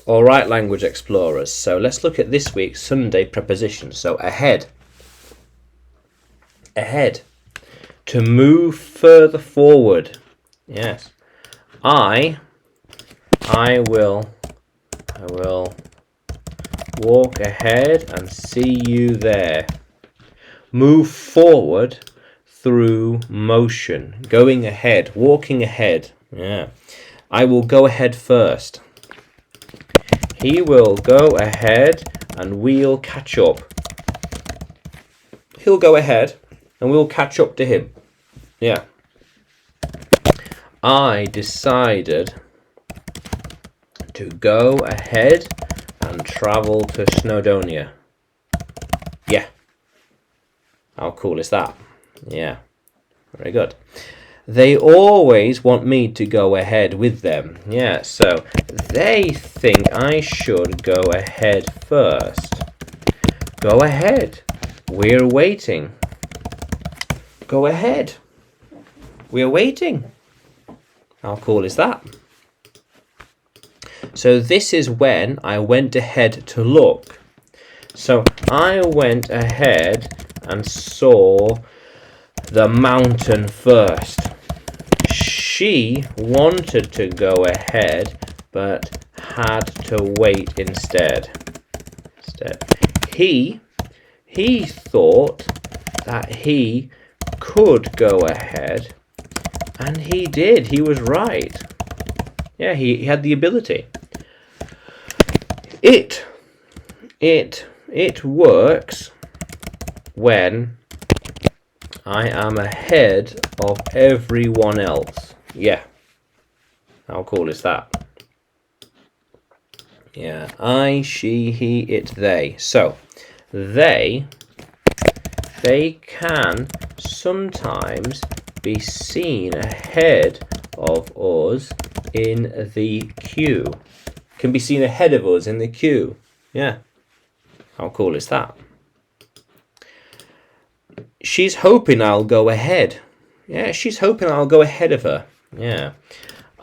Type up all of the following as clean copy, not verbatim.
All right, language explorers. So let's look at this week's Sunday prepositions. So ahead. Ahead. To move further forward. Yes. I will walk ahead and see you there. Move forward through motion. Going ahead, walking ahead. Yeah. I will go ahead first. He will go ahead and we'll catch up. He'll go ahead and we'll catch up to him. Yeah. I decided to go ahead and travel to Snowdonia. Yeah. How cool is that? Yeah. Very good. They always want me to go ahead with them. Yeah, so they think I should go ahead first. Go ahead. We're waiting. Go ahead. We're waiting. How cool is that? So this is when I went ahead to look. So I went ahead and saw the mountain first. She wanted to go ahead but had to wait instead. He thought that he could go ahead, and he did. He was right. Yeah, he had the ability. It works when I am ahead of everyone else. Yeah. How cool is that? Yeah. I, she, he, it, they. So, they can sometimes be seen ahead of us in the queue. Can be seen ahead of us in the queue. Yeah. How cool is that? She's hoping I'll go ahead. Yeah, she's hoping I'll go ahead of her. Yeah.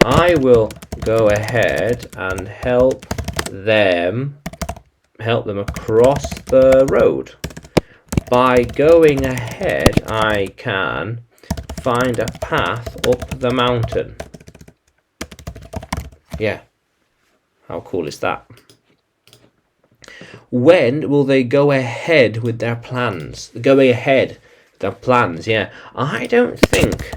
I will go ahead and help them across the road. By going ahead, I can find a path up the mountain. Yeah. How cool is that? When will they go ahead with their plans? Going ahead, their plans, yeah. I don't think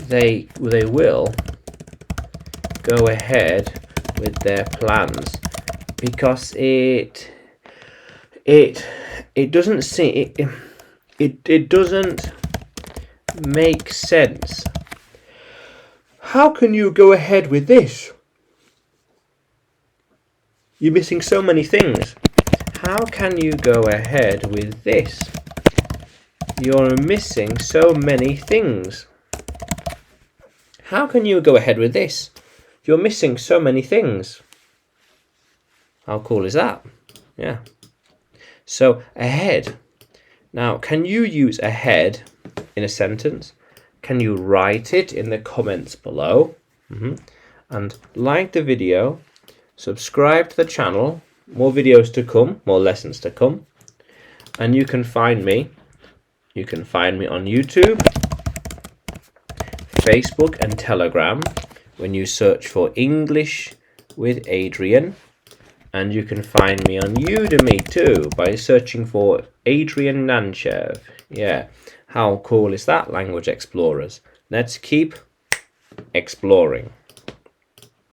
they will go ahead with their plans, because it doesn't seem it doesn't make sense. How can you go ahead with this? You're missing so many things. How can you go ahead with this? You're missing so many things. How can you go ahead with this? You're missing so many things. How cool is that? Yeah. So, ahead. Now, can you use ahead in a sentence? Can you write it in the comments below? And like the video. Subscribe to the channel. More videos to come, more lessons to come. And you can find me. You can find me on YouTube, Facebook and Telegram when you search for English with Adrian. And you can find me on Udemy too by searching for Adrian Nanchev. Yeah, how cool is that, language explorers? Let's keep exploring.